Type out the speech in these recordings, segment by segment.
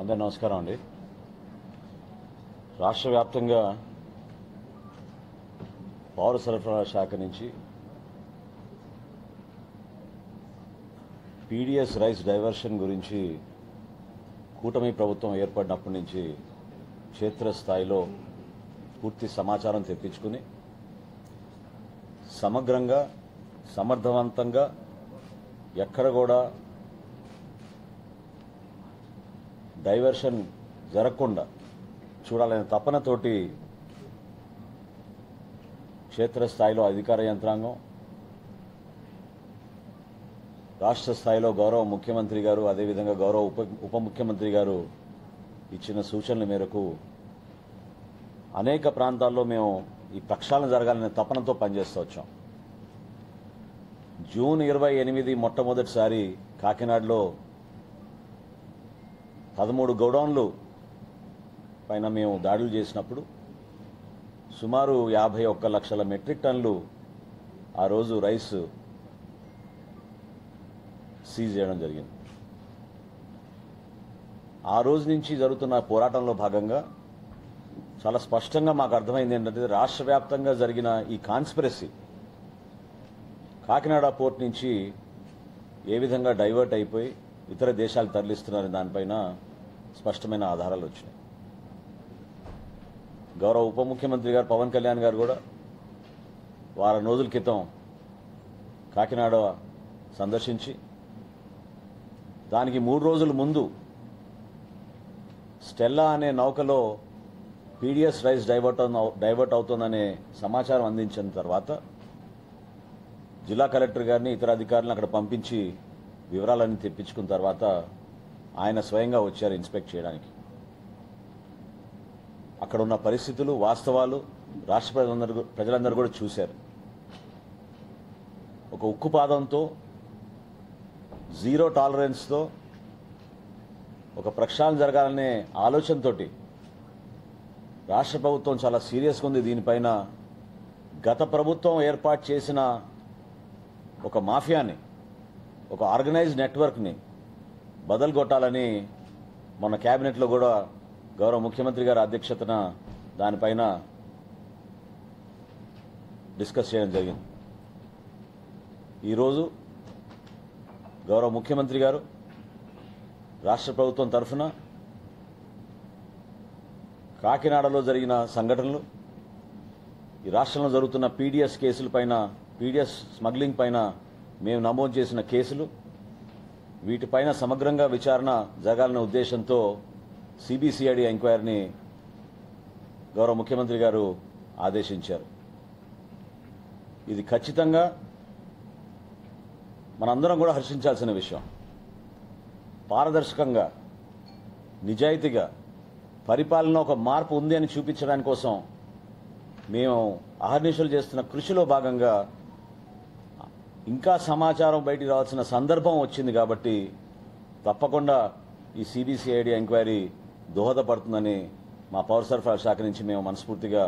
అందరూ నమస్కారం అండి. రాష్ట్ర వ్యాప్తంగా పౌర సరఫరాల శాఖ నుంచి పీడీఎస్ రైస్ డైవర్షన్ గురించి కూటమి ప్రభుత్వం ఏర్పడినప్పటి నుంచి క్షేత్రస్థాయిలో పూర్తి సమాచారం తెప్పించుకుని సమగ్రంగా సమర్థవంతంగా ఎక్కడ కూడా డైవర్షన్ జరగకుండా చూడాలనే తపనతోటి క్షేత్రస్థాయిలో అధికార యంత్రాంగం, రాష్ట్ర స్థాయిలో గౌరవ ముఖ్యమంత్రి గారు, అదేవిధంగా గౌరవ ఉప ముఖ్యమంత్రి గారు ఇచ్చిన సూచనల మేరకు అనేక ప్రాంతాల్లో మేము ఈ ప్రక్షాళన జరగాలనే తపనతో పనిచేస్తూ వచ్చాం. జూన్ 28 మొట్టమొదటిసారి కాకినాడలో 13 గోడౌన్లు పైన మేము దాడులు చేసినప్పుడు సుమారు 51 లక్షల మెట్రిక్ టన్నులు ఆ రోజు రైస్ సీజ్ చేయడం జరిగింది. ఆ రోజు నుంచి జరుగుతున్న పోరాటంలో భాగంగా చాలా స్పష్టంగా మాకు అర్థమైంది ఏంటంటే, రాష్ట్ర వ్యాప్తంగా జరిగిన ఈ కాన్స్పిరసీ కాకినాడ పోర్ట్ నుంచి ఏ విధంగా డైవర్ట్ అయిపోయి ఇతర దేశాలు తరలిస్తున్నారని దానిపైన స్పష్టమైన ఆధారాలు వచ్చినాయి. గౌరవ ఉప ముఖ్యమంత్రి గారు పవన్ కళ్యాణ్ గారు కూడా వారం రోజుల క్రితం కాకినాడ సందర్శించి దానికి 3 రోజుల ముందు స్టెల్లా అనే నౌకలో పీడీఎస్ రైస్ డైవర్ట్ అవుతోందనే సమాచారం అందించిన తర్వాత జిల్లా కలెక్టర్ గారిని, ఇతర అధికారులను అక్కడ పంపించి వివరాలన్నీ తెప్పించుకున్న తర్వాత ఆయన స్వయంగా వచ్చారు ఇన్స్పెక్ట్ చేయడానికి. అక్కడ ఉన్న పరిస్థితులు, వాస్తవాలు రాష్ట్ర ప్రజలందరూ కూడా చూశారు. ఒక ఉక్కుపాదంతో, జీరో టాలరెన్స్తో ఒక ప్రక్షాళన జరగాలనే ఆలోచనతోటి రాష్ట్ర ప్రభుత్వం చాలా సీరియస్గా ఉంది. దీనిపైన గత ప్రభుత్వం ఏర్పాటు చేసిన ఒక మాఫియాని, ఒక ఆర్గనైజ్డ్ నెట్వర్క్ని బదలుగొట్టాలని మొన్న కేబినెట్లో కూడా గౌరవ ముఖ్యమంత్రి గారి అధ్యక్షతన దానిపైన డిస్కస్ చేయడం జరిగింది. ఈరోజు గౌరవ ముఖ్యమంత్రి గారు రాష్ట్ర ప్రభుత్వం తరఫున కాకినాడలో జరిగిన సంఘటనలు, ఈ రాష్ట్రంలో జరుగుతున్న పీడీఎస్ కేసులపైన, పీడీఎస్ స్మగ్లింగ్ పైన మేము నమోదు చేసిన కేసులు, వీటిపైన సమగ్రంగా విచారణ జరగాలనే ఉద్దేశంతో సిబిసిఐడి ఎంక్వైరీని గౌరవ ముఖ్యమంత్రి గారు ఆదేశించారు. ఇది ఖచ్చితంగా మనందరం కూడా హర్షించాల్సిన విషయం. పారదర్శకంగా, నిజాయితీగా పరిపాలన ఒక మార్పు ఉంది అని చూపించడానికి కోసం మేము అహర్నిశలు చేస్తున్న కృషిలో భాగంగా ఇంకా సమాచారం బయటికి రావాల్సిన సందర్భం వచ్చింది. కాబట్టి తప్పకుండా ఈ సిబిసిఐడి ఎంక్వైరీ దోహదపడుతుందని మా పౌర సరఫరాల శాఖ నుంచి మేము మనస్ఫూర్తిగా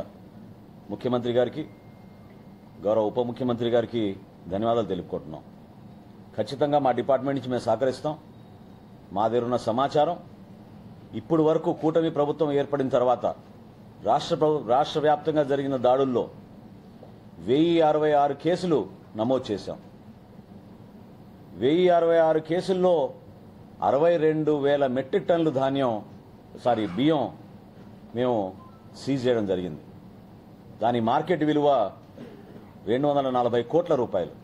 ముఖ్యమంత్రి గారికి, గౌరవ ఉప ముఖ్యమంత్రి గారికి ధన్యవాదాలు తెలుపుకుంటున్నాం. ఖచ్చితంగా మా డిపార్ట్మెంట్ నుంచి మేము సహకరిస్తాం. మా దగ్గర ఉన్న సమాచారం ఇప్పుడు వరకు కూటమి ప్రభుత్వం ఏర్పడిన తర్వాత రాష్ట్ర వ్యాప్తంగా జరిగిన దాడుల్లో 1066 కేసులు నమోదు చేశాం. 1066 కేసుల్లో 62,000 మెట్రిక్ టన్నులు బియ్యం మేము సీజ్ చేయడం జరిగింది. దాని మార్కెట్ విలువ 240 కోట్ల రూపాయలు.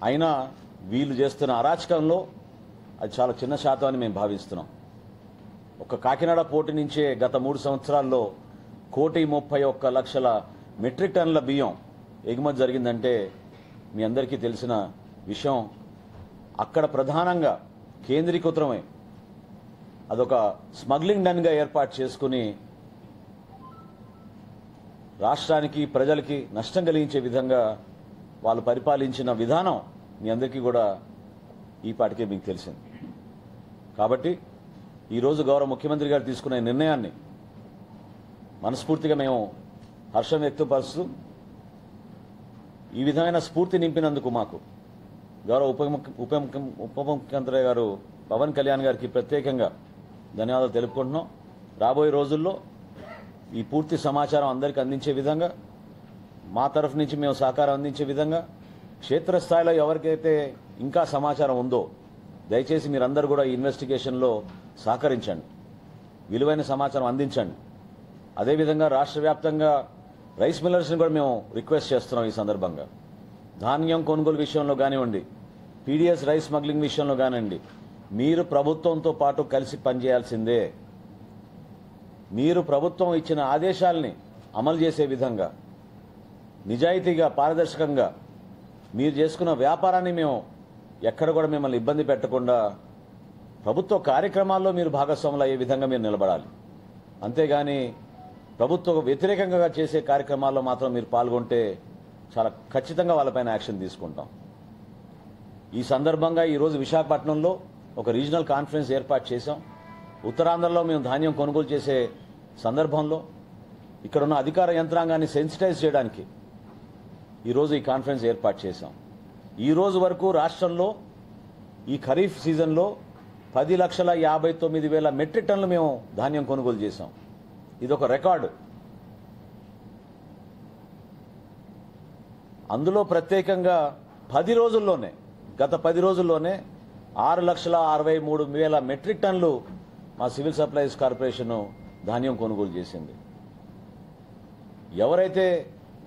అయినా వీళ్ళు చేస్తున్న అరాచకంలో అది చాలా చిన్న శాతం అని మేము భావిస్తున్నాం. ఒక కాకినాడ పోర్టు నుంచే గత 3 సంవత్సరాల్లో 1,31,00,000 మెట్రిక్ టన్నుల బియ్యం ఎగుమతి జరిగిందంటే మీ అందరికీ తెలిసిన విషయం. అక్కడ ప్రధానంగా కేంద్రీకృతమై అదొక స్మగ్లింగ్ డన్గా ఏర్పాటు చేసుకుని రాష్ట్రానికి, ప్రజలకి నష్టం కలిగించే విధంగా వాళ్ళు పరిపాలించిన విధానం మీ అందరికీ కూడా ఈ పాటికే మీకు తెలిసింది. కాబట్టి ఈరోజు గౌరవ ముఖ్యమంత్రి గారు తీసుకునే నిర్ణయాన్ని మనస్ఫూర్తిగా మేము హర్షం వ్యక్తపరుస్తూ ఈ విధమైన స్ఫూర్తి నింపినందుకు మాకు గౌరవ ఉప ముఖ్యమంత్రి గారు పవన్ కళ్యాణ్ గారికి ప్రత్యేకంగా ధన్యవాదాలు తెలుపుకుంటున్నాం. రాబోయే రోజుల్లో ఈ పూర్తి సమాచారం అందరికీ అందించే విధంగా మా తరఫు నుంచి మేము సహకారం అందించే విధంగా క్షేత్రస్థాయిలో ఎవరికైతే ఇంకా సమాచారం ఉందో దయచేసి మీరందరూ కూడా ఈ ఇన్వెస్టిగేషన్లో సహకరించండి, విలువైన సమాచారం అందించండి. అదేవిధంగా రాష్ట్ర వ్యాప్తంగా రైస్ మిల్లర్స్ని కూడా మేము రిక్వెస్ట్ చేస్తున్నాం. ఈ సందర్భంగా ధాన్యం కొనుగోలు విషయంలో కానివ్వండి, పీడీఎస్ రైస్ స్మగ్లింగ్ విషయంలో కానివ్వండి, మీరు ప్రభుత్వంతో పాటు కలిసి పనిచేయాల్సిందే. మీరు ప్రభుత్వం ఇచ్చిన ఆదేశాలని అమలు చేసే విధంగా నిజాయితీగా పారదర్శకంగా మీరు చేసుకున్న వ్యాపారాన్ని మేము ఎక్కడ కూడా మిమ్మల్ని ఇబ్బంది పెట్టకుండా ప్రభుత్వ కార్యక్రమాల్లో మీరు భాగస్వాములు అయ్యే విధంగా మీరు నిలబడాలి. అంతేగాని ప్రభుత్వ వ్యతిరేకంగా చేసే కార్యక్రమాల్లో మాత్రం మీరు పాల్గొంటే చాలా ఖచ్చితంగా వాళ్ళపైన యాక్షన్ తీసుకుంటాం. ఈ సందర్భంగా ఈరోజు విశాఖపట్నంలో ఒక రీజనల్ కాన్ఫరెన్స్ ఏర్పాటు చేశాం. ఉత్తరాంధ్రలో మేము ధాన్యం కొనుగోలు చేసే సందర్భంలో ఇక్కడ ఉన్న అధికార యంత్రాంగాన్ని సెన్సిటైజ్ చేయడానికి ఈరోజు ఈ కాన్ఫరెన్స్ ఏర్పాటు చేశాం. ఈ రోజు వరకు రాష్ట్రంలో ఈ ఖరీఫ్ సీజన్లో 10,59,000 మెట్రిక్ టన్నులు మేము ధాన్యం కొనుగోలు చేశాం. ఇదొక రికార్డు. అందులో ప్రత్యేకంగా గత 10 రోజుల్లోనే 6,63,000 మెట్రిక్ టన్నులు మా సివిల్ సప్లైస్ కార్పొరేషన్ ధాన్యం కొనుగోలు చేసింది. ఎవరైతే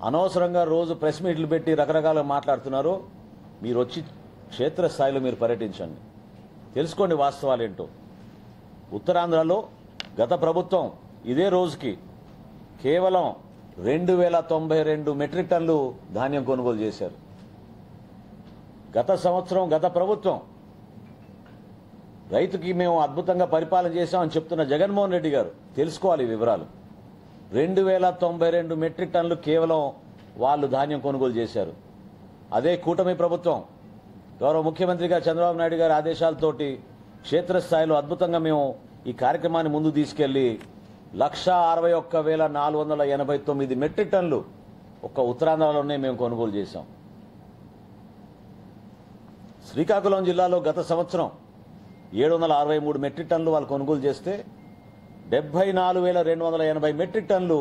అనవసరంగా రోజు ప్రెస్ మీట్లు పెట్టి రకరకాలుగా మాట్లాడుతున్నారో మీరు వచ్చి క్షేత్రస్థాయిలో మీరు పర్యటించండి, తెలుసుకోండి వాస్తవాలేంటో. ఉత్తరాంధ్రలో గత ప్రభుత్వం ఇదే రోజుకి కేవలం 2,092 మెట్రిక్ టన్నులు ధాన్యం కొనుగోలు చేశారు. గత ప్రభుత్వం రైతుకి మేము అద్భుతంగా పరిపాలన చేశామని చెప్తున్న జగన్మోహన్ రెడ్డి గారు తెలుసుకోవాలి ఈ వివరాలు. 2,092 మెట్రిక్ టన్నులు కేవలం వాళ్ళు ధాన్యం కొనుగోలు చేశారు. అదే కూటమి ప్రభుత్వం గౌరవ ముఖ్యమంత్రిగా చంద్రబాబు నాయుడు గారి ఆదేశాలతోటి క్షేత్రస్థాయిలో అద్భుతంగా మేము ఈ కార్యక్రమాన్ని ముందు తీసుకెళ్లి 1,61,489 మెట్రిక్ టన్నులు ఒక్క ఉత్తరాంధ్రలోనే మేము కొనుగోలు చేశాం. శ్రీకాకుళం జిల్లాలో గత సంవత్సరం 763 మెట్రిక్ టన్నులు వాళ్ళు కొనుగోలు చేస్తే 74,280 మెట్రిక్ టన్నులు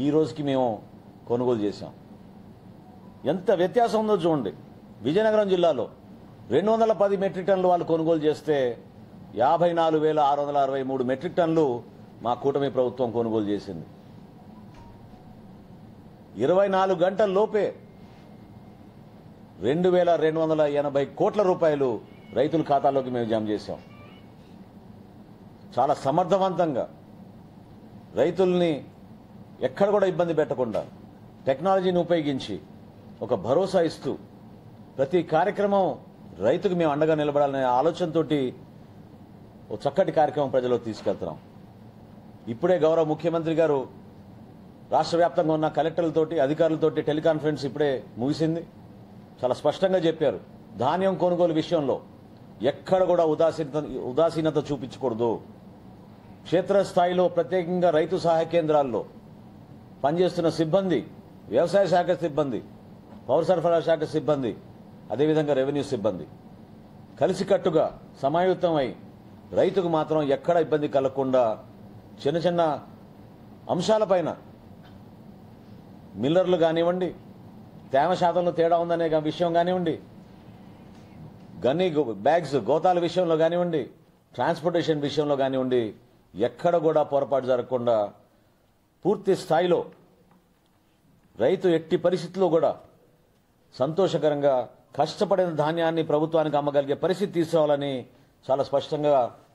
ఈ రోజుకి మేము కొనుగోలు చేశాం. ఎంత వ్యత్యాసం ఉందో చూడండి. విజయనగరం జిల్లాలో 210 మెట్రిక్ టన్నులు వాళ్ళు కొనుగోలు చేస్తే 54,663 మెట్రిక్ టన్నులు మా కూటమి ప్రభుత్వం కొనుగోలు చేసింది. 24 గంటల లోపే 2,280 కోట్ల రూపాయలు రైతుల ఖాతాలోకి మేము జమ చేశాం. చాలా సమర్థవంతంగా రైతుల్ని ఎక్కడ కూడా ఇబ్బంది పెట్టకుండా టెక్నాలజీని ఉపయోగించి ఒక భరోసా ఇస్తూ ప్రతి కార్యక్రమం రైతుకు మేము అండగా నిలబడాలనే ఆలోచనతోటి ఒక చక్కటి కార్యక్రమం ప్రజలకు తీసుకెళ్తున్నాం. ఇప్పుడే గౌరవ ముఖ్యమంత్రి గారు రాష్ట్ర వ్యాప్తంగా ఉన్న కలెక్టర్లతోటి అధికారులతోటి టెలికాన్ఫరెన్స్ ఇప్పుడే ముగిసింది. చాలా స్పష్టంగా చెప్పారు, ధాన్యం కొనుగోలు విషయంలో ఎక్కడ కూడా ఉదాసీనత చూపించకూడదు. క్షేత్రస్థాయిలో ప్రత్యేకంగా రైతు సహాయ కేంద్రాల్లో పనిచేస్తున్న సిబ్బంది, వ్యవసాయ శాఖ సిబ్బంది, పౌర సరఫరా శాఖ సిబ్బంది, అదేవిధంగా రెవెన్యూ సిబ్బంది కలిసికట్టుగా సమాయుత్తమై రైతుకు మాత్రం ఎక్కడ ఇబ్బంది కలగకుండా చిన్న చిన్న అంశాలపైన మిల్లర్లు కానివ్వండి, తేమ శాతంలో తేడా ఉందనే విషయం కానివ్వండి, గన్ని బ్యాగ్స్ గోతాల విషయంలో కానివ్వండి, ట్రాన్స్పోర్టేషన్ విషయంలో కానివ్వండి, ఎక్కడ కూడా పొరపాటు జరగకుండా పూర్తి స్థాయిలో రైతు ఎట్టి పరిస్థితుల్లో కూడా సంతోషకరంగా కష్టపడిన ధాన్యాన్ని ప్రభుత్వానికి అమ్మగలిగే పరిస్థితి తీసుకురావాలని చాలా స్పష్టంగా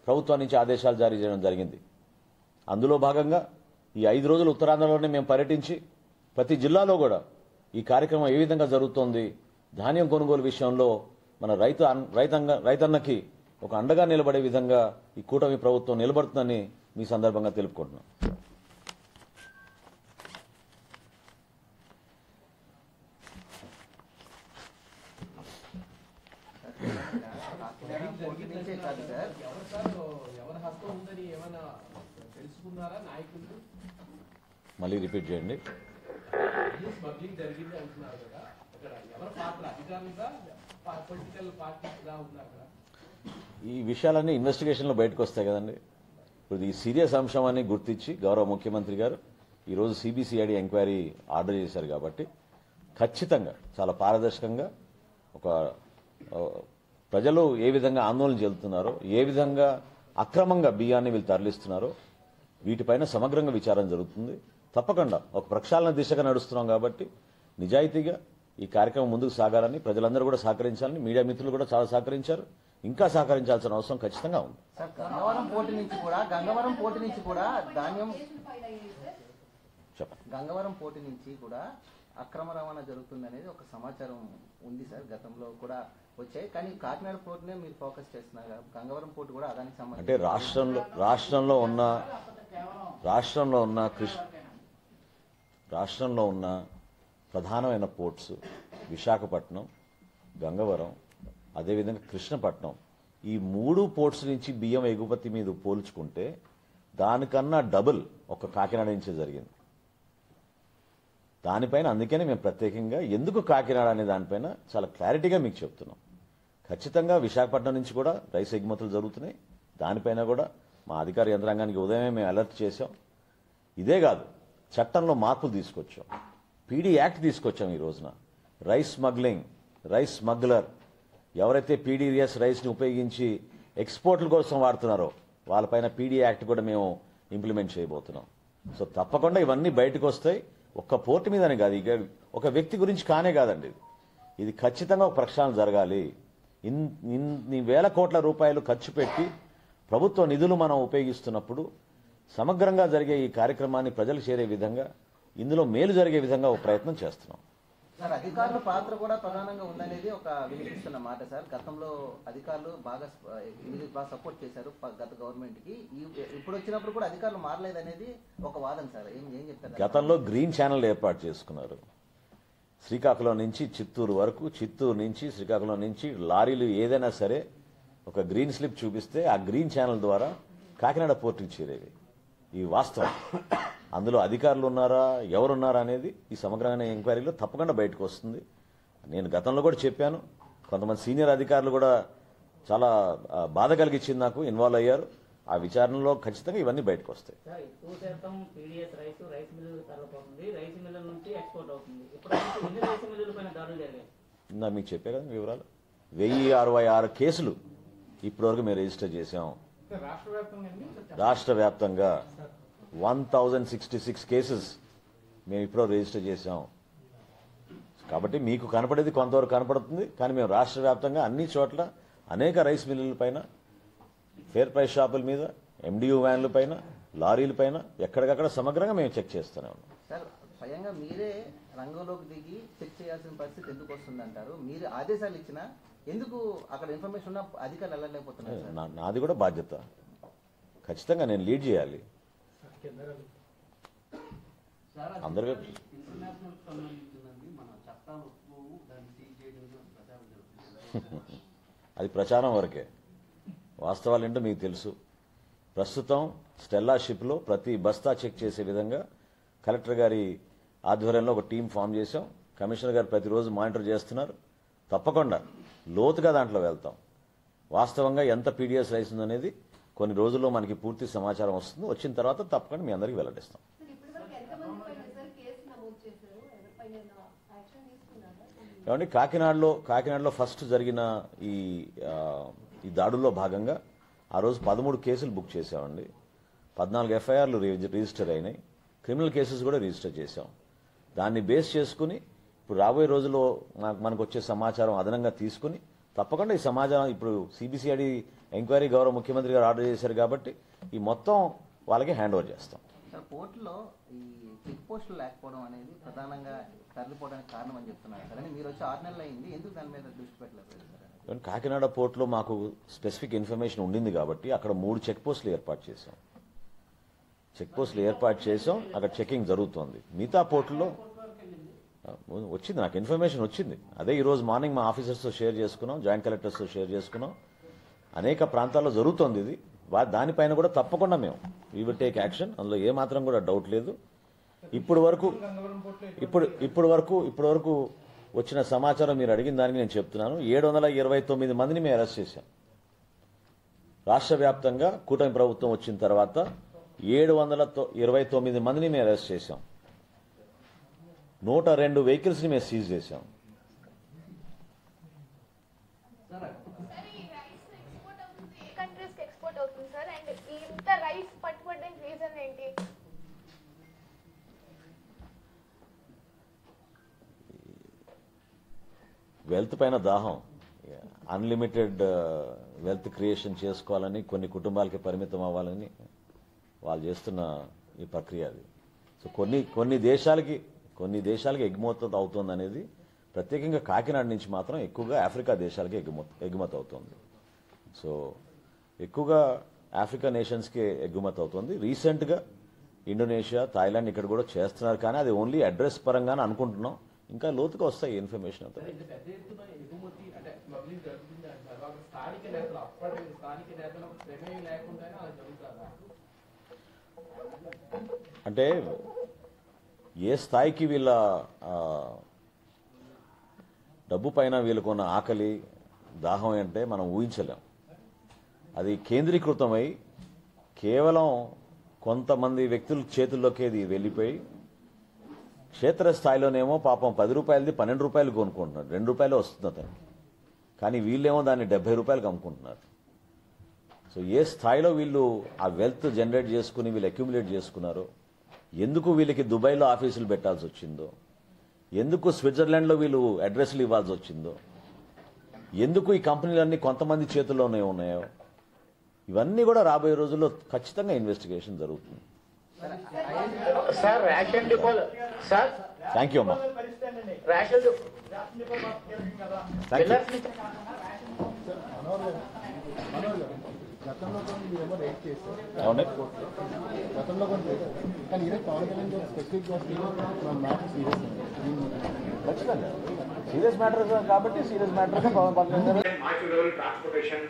ప్రభుత్వం నుంచి ఆదేశాలు జారీ చేయడం జరిగింది. అందులో భాగంగా ఈ 5 రోజులు ఉత్తరాంధ్రలోనే మేము పర్యటించి ప్రతి జిల్లాలో కూడా ఈ కార్యక్రమం ఏ విధంగా జరుగుతోంది, ధాన్యం కొనుగోలు విషయంలో మన రైతన్నకి ఒక అండగా నిలబడే విధంగా ఈ కూటమి ప్రభుత్వం నిలబడుతుందని మీ సందర్భంగా తెలుపుకుంటున్నాం. మళ్ళీ రిపీట్ చేయండి. ఈ విషయాలన్నీ ఇన్వెస్టిగేషన్లో బయటకు వస్తాయి కదండి. ఇప్పుడు ఈ సీరియస్ అంశం గుర్తించి గౌరవ ముఖ్యమంత్రి గారు ఈరోజు సిబిసిఐడి ఎంక్వైరీ ఆర్డర్ చేశారు కాబట్టి ఖచ్చితంగా చాలా పారదర్శకంగా ఒక ప్రజలు ఏ విధంగా ఆందోళన చెందుతున్నారో, ఏ విధంగా అక్రమంగా బియ్యాన్ని వీళ్ళు తరలిస్తున్నారో వీటిపైన సమగ్రంగా విచారణ జరుగుతుంది. తప్పకుండా ఒక ప్రక్షాళన దిశగా నడుస్తున్నాం కాబట్టి నిజాయితీగా ఈ కార్యక్రమం ముందుకు సాగాలని ప్రజలందరూ కూడా సహకరించాలని మీడియా మిత్రులు కూడా చాలా సహకరించారు. ఇంకా సహకరించాల్సిన అవసరం ఖచ్చితంగా ఉంది. గంగవరం పోటీ నుంచి కూడా ధాన్యం గంగవరం పోటీ నుంచి కూడా అక్రమ రవాణా జరుగుతుంది అనేది ఒక సమాచారం ఉంది సార్. గతంలో కూడా వచ్చాయి, కానీ కాకినాడ పోర్టునే మీరు ఫోకస్ చేస్తున్నారు. గంగవరం పోర్టు కూడా అదానికి సంబంధించి అంటే రాష్ట్రంలో ఉన్న ప్రధానమైన పోర్ట్స్ విశాఖపట్నం, గంగవరం, అదేవిధంగా కృష్ణపట్నం, ఈ 3 పోర్ట్స్ నుంచి బియ్యం ఎగుమతి మీద పోల్చుకుంటే దానికన్నా డబుల్ ఒక కాకినాడ నుంచే జరిగింది. దానిపైన అందుకనే మేము ప్రత్యేకంగా ఎందుకు కాకినాడ అనే దానిపైన చాలా క్లారిటీగా మీకు చెప్తున్నాం. ఖచ్చితంగా విశాఖపట్నం నుంచి కూడా రైస్ ఎగుమతులు జరుగుతున్నాయి. దానిపైన కూడా మా అధికార యంత్రాంగానికి ఉదయమే మేము అలర్ట్ చేశాం. ఇదే కాదు, చట్టంలో మార్పులు తీసుకొచ్చాం. పీడీ యాక్ట్ తీసుకొచ్చాం. ఈ రోజున రైస్ స్మగ్లింగ్, రైస్ స్మగ్లర్ ఎవరైతే పీడీఎస్ రైస్ని ఉపయోగించి ఎక్స్పోర్ట్ల కోసం వాడుతున్నారో వాళ్ళపైన పీడీ యాక్ట్ కూడా మేము ఇంప్లిమెంట్ చేయబోతున్నాం. సో తప్పకుండా ఇవన్నీ బయటకు వస్తాయి. ఒక్క పోర్టు మీదనే కాదు, ఇక ఒక వ్యక్తి గురించి కానే కాదండి. ఇది ఖచ్చితంగా ఒక ప్రక్షాళన జరగాలి. ఇన్ని వేల కోట్ల రూపాయలు ఖర్చు పెట్టి ప్రభుత్వ నిధులు మనం ఉపయోగిస్తున్నప్పుడు సమగ్రంగా జరిగే ఈ కార్యక్రమాన్ని ప్రజలకు చేరే విధంగా, ఇందులో మేలు జరిగే విధంగా ఒక ప్రయత్నం చేస్తున్నాం. సార్, అధికారుల పాత్ర కూడా ప్రధానంగా ఉందనేది ఒక వినిపిస్తున్న మాట సార్. గతంలో అధికారులు బాగా సపోర్ట్ చేశారు గత గవర్నమెంట్ కి. ఇప్పుడు వచ్చినప్పుడు కూడా అధికారులు మారలేదనేది ఒక వాదన సార్. ఏం చెప్తారు? గతంలో గ్రీన్ ఛానల్ ఏర్పాటు చేసుకున్నారు. శ్రీకాకుళం నుంచి చిత్తూరు వరకు, చిత్తూరు నుంచి శ్రీకాకుళం నుంచి లారీలు ఏదైనా సరే ఒక గ్రీన్ స్లిప్ చూపిస్తే ఆ గ్రీన్ ఛానల్ ద్వారా కాకినాడ పోర్టుకి చేరేవి. ఈ వాస్తవం. అందులో అధికారులు ఉన్నారా, ఎవరున్నారా అనేది ఈ సమగ్రమైన ఎంక్వైరీలో తప్పకుండా బయటకు వస్తుంది. నేను గతంలో కూడా చెప్పాను. కొంతమంది సీనియర్ అధికారులు కూడా చాలా బాధ కలిగించింది నాకు, ఇన్వాల్వ్ అయ్యారు. ఆ విచారణలో ఖచ్చితంగా ఇవన్నీ బయటకు వస్తాయి. ఇందా మీకు చెప్పే కదా వివరాలు. 1066 కేసులు ఇప్పటివరకు మేము రిజిస్టర్ చేశాం. రాష్ట్ర వ్యాప్తంగా 1066 కేసెస్ మేము ఇప్పుడు రిజిస్టర్ చేశాం. కాబట్టి మీకు కనపడేది కొంతవరకు కనపడుతుంది, కానీ మేము రాష్ట్ర వ్యాప్తంగా అన్ని చోట్ల అనేక రైస్ మిల్లుల పైన, ఫేర్ ప్రైస్ షాపుల మీద, ఎండియూ వ్యాన్ల పైన, లారీల పైన ఎక్కడికక్కడ సమగ్రంగా మేము చెక్ చేస్తూనే ఉన్నాం. సార్, స్వయంగా మీరే రంగంలోకి దిగి చెక్ చేయాల్సిన పరిస్థితి ఎందుకు వస్తుందంటారు? మీరు ఆదేశాలు ఇచ్చినా ఎందుకు అక్కడ ఇన్ఫర్మేషన్ ఉన్న అధికారులు వెళ్ళలేకపోతున్నారు? నాది కూడా బాధ్యత. ఖచ్చితంగా నేను లీడ్ చేయాలి. అందరూ అది ప్రచారం వరకే. వాస్తవాలు ఏంటో మీకు తెలుసు. ప్రస్తుతం స్టెల్లా షిప్లో ప్రతి బస్తా చెక్ చేసే విధంగా కలెక్టర్ గారి ఆధ్వర్యంలో ఒక టీం ఫామ్ చేశాం. కమిషనర్ గారు ప్రతిరోజు మానిటర్ చేస్తున్నారు. తప్పకుండా లోతుగా దాంట్లో వెళ్తాం. వాస్తవంగా ఎంత పీడీఎస్ రైస్ ఉందనేది కొన్ని రోజుల్లో మనకి పూర్తి సమాచారం వస్తుంది. వచ్చిన తర్వాత తప్పకుండా మీ అందరికీ వెల్లడిస్తాం. ఏమండి, కాకినాడలో ఫస్ట్ జరిగిన ఈ దాడుల్లో భాగంగా ఆ రోజు 13 కేసులు బుక్ చేశామండి. 14 ఎఫ్ఐఆర్లు రిజిస్టర్ అయినాయి. క్రిమినల్ కేసెస్ కూడా రిజిస్టర్ చేశాం. దాన్ని బేస్ చేసుకుని ఇప్పుడు రాబోయే రోజుల్లో మనకు వచ్చే సమాచారం అదనంగా తీసుకుని తప్పకుండా ఈ సమాచారం ఇప్పుడు సిబిసిఐడి ఎంక్వైరీ గౌరవ ముఖ్యమంత్రి గారు ఆర్డర్ చేశారు కాబట్టి ఈ మొత్తం వాళ్ళకి హ్యాండ్ ఓవర్ చేస్తాం. సార్, పోర్టులో ఈ చెక్ పోస్టులు లేకపోవడం అనేది ప్రధానంగా తరలిపోవడానికి కారణం అని చెప్తున్నారు సార్. మీరు వచ్చి 6 నెలలు అయింది, ఎందుకు దాని మీద దృష్టి పెట్టలేదు? కాకినాడ పోర్టులో మాకు స్పెసిఫిక్ ఇన్ఫర్మేషన్ ఉండింది కాబట్టి అక్కడ 3 చెక్ పోస్టులు ఏర్పాటు చేశాం. అక్కడ చెకింగ్ జరుగుతోంది. మిగతా పోర్టుల్లో వచ్చింది, నాకు ఇన్ఫర్మేషన్ వచ్చింది. అదే ఈరోజు మార్నింగ్ మా ఆఫీసర్స్తో షేర్ చేసుకున్నాం, జాయింట్ కలెక్టర్స్తో షేర్ చేసుకున్నాం. అనేక ప్రాంతాల్లో జరుగుతోంది ఇది. దానిపైన కూడా తప్పకుండా మేము వీ విల్ టేక్ యాక్షన్. అందులో ఏమాత్రం కూడా డౌట్ లేదు. ఇప్పుడు వరకు వచ్చిన సమాచారం మీరు అడిగిన దానికి నేను చెప్తున్నాను. 729 మందిని మేము అరెస్ట్ చేశాం. రాష్ట్ర వ్యాప్తంగా కూటమి ప్రభుత్వం వచ్చిన తర్వాత 729 మందిని మేము అరెస్ట్ చేశాం. 102 వెహికల్స్ని మేము సీజ్ చేశాం. వెల్త్ పైన దాహం, అన్లిమిటెడ్ వెల్త్ క్రియేషన్ చేసుకోవాలని, కొన్ని కుటుంబాలకి పరిమితం అవ్వాలని వాళ్ళు చేస్తున్న ఈ ప్రక్రియ అది. సో కొన్ని దేశాలకి ఎగుమతి అవుతుంది అనేది, ప్రత్యేకంగా కాకినాడ నుంచి మాత్రం ఎక్కువగా ఆఫ్రికా దేశాలకి ఎగుమతి అవుతుంది. సో ఎక్కువగా ఆఫ్రికా నేషన్స్కి ఎగుమతి అవుతుంది. రీసెంట్గా ఇండోనేషియా, థాయిలాండ్ ఇక్కడ కూడా చేస్తున్నారు, కానీ అది ఓన్లీ అడ్రస్ పరంగానే అనుకుంటున్నాం. ఇంకా లోతుగా వస్తాయి ఇన్ఫర్మేషన్ అంతా. అంటే ఏ స్థాయికి వీళ్ళ డబ్బు పైన వీళ్ళకున్న ఆకలి, దాహం అంటే మనం ఊహించలేం. అది కేంద్రీకృతమై కేవలం కొంతమంది వ్యక్తుల చేతుల్లోకి ఇది వెళ్ళిపోయి, క్షేత్రస్థాయిలోనేమో పాపం 10 రూపాయలది 12 రూపాయలు కొనుక్కుంటున్నారు, 2 రూపాయలు వస్తుంది అతను, కానీ వీళ్ళేమో దాన్ని 70 రూపాయలకు అమ్ముకుంటున్నారు. సో ఏ స్థాయిలో వీళ్ళు ఆ వెల్త్ జనరేట్ చేసుకుని వీళ్ళు అక్యుములేట్ చేసుకున్నారో, ఎందుకు వీళ్ళకి దుబాయ్లో ఆఫీసులు పెట్టాల్సి వచ్చిందో, ఎందుకు స్విట్జర్లాండ్లో వీళ్ళు అడ్రస్లు ఇవ్వాల్సి వచ్చిందో, ఎందుకు ఈ కంపెనీలన్నీ కొంతమంది చేతుల్లోనే ఉన్నాయో, ఇవన్నీ కూడా రాబోయే రోజుల్లో ఖచ్చితంగా ఇన్వెస్టిగేషన్ జరుగుతుంది. సార్ రేషన్ డిపోలు సార్, థ్యాంక్ యూ అమ్మా. రేషన్ గతంలో కొన్ని మీరేమో రైట్ చేశారు, అవునే గతంలో కొన్ని, కానీ ఈరోజు పవన్ కళ్యాణ్ గారు స్పెసిఫిక్గా మన మ్యాటర్ సీరియస్ ఖచ్చితంగా సీరియస్ మ్యాటర్ కాబట్టి serious matter transportation,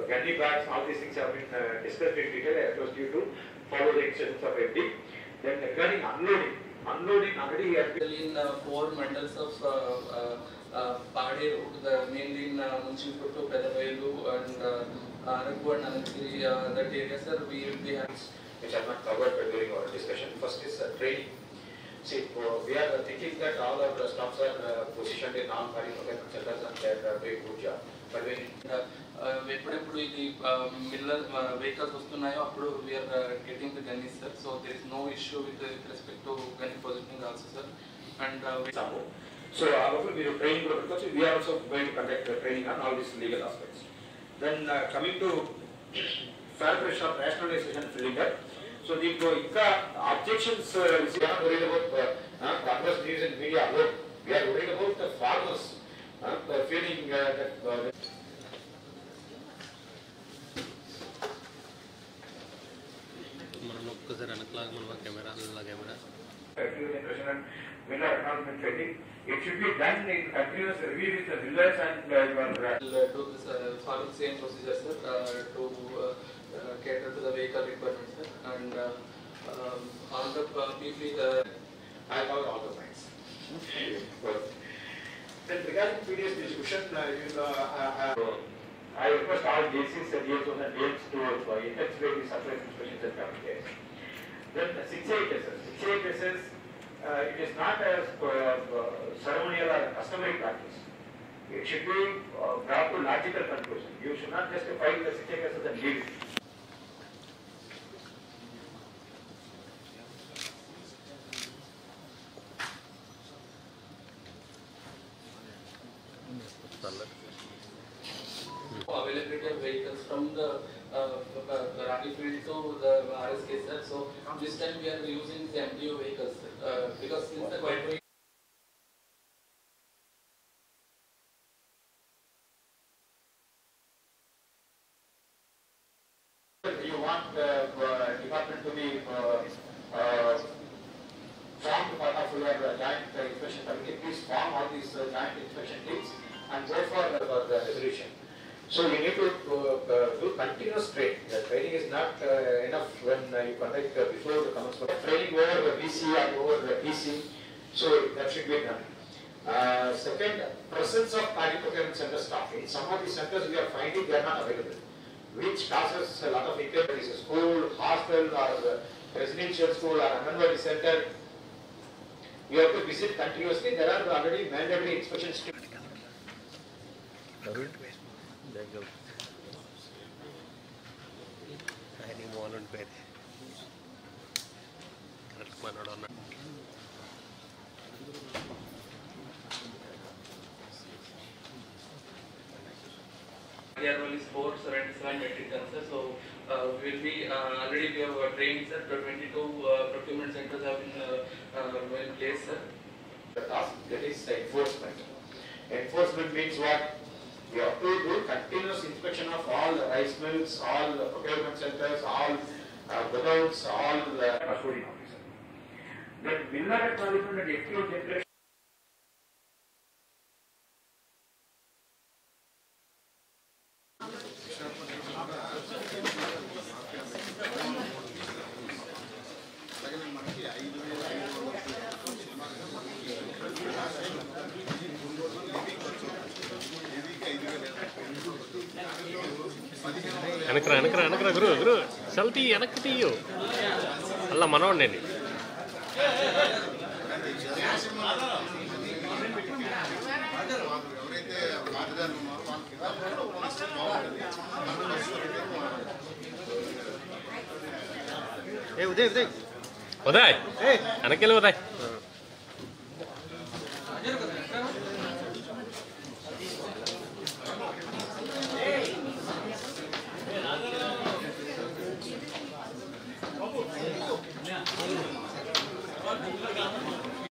gandhi bags, all these things have been discussed in detail. I trust you to follow the instructions of FD. Then regarding unloading already has been in 4 mandals of Paderu, mainly in Munchiputtu, Pedavelu and Aragua and Anantagiri, that area, sir, we will be having, which are not covered during our discussion. First is training. See, we are thinking that all our staffs are positioned in non-carrying centers and they are doing good job. But when ఎప్పుడెప్పుడు ఇది Miller vehicles వస్తున్నాయో అప్పుడు we are getting the gunnies sir. So there is no issue with respect to gunny positioning also sir. And so we are training because we are also going to conduct training on all these legal aspects. Then coming to fabrication of rationalization cylinder. So the objections we are not worried about Congress news and media alone. We are worried about the farmers feeling that it should be done in continuous review with the millers and do this follow the same procedure, sir, to cater to the vehicle requirements, sir. And on the people I cover all the points. Then regarding previous distribution, I request all JCs and DSOs and DMs to intensify the supply inspections and coming days. Then 6A cases, it is not a ceremonial or customary practice. It should be brought to logical conclusion. You should not just file the 6A cases and leave it. Availability of vehicles from the Rabi field to the RSK, sir. So this time we are using the MDO vehicles, because since the quite you want department to be formed part of your joint inspection committee, please form all these joint inspection teams and go for the resolution. So you need to do continuous training. The training is not enough when you conduct before the commencement. Training over BC or over PC, so that should be done. Second, presence of party procurement center staff. In some of these centers we are finding they are not available. which causes a lot of equipment, is a school, hostel or residential school or Anganwadi center, you have to visit continuously. There are already mandatory inspections. Their role is 477 metric tons, sir. So we will be already we have trained, sir. 22 procurement centers have been in place, sir. The task, that is enforcement. Enforcement means what? You have to do continuous inspection of all the rice mills, all the procurement centers, all godowns, all custodian officer. That miller acknowledgement and FTO generation. వెనకరా గురు selfie వెనక్కి తీయు అలా మనవాడిని ఉదయ్ వెనకెళ్ళి ఉదయ్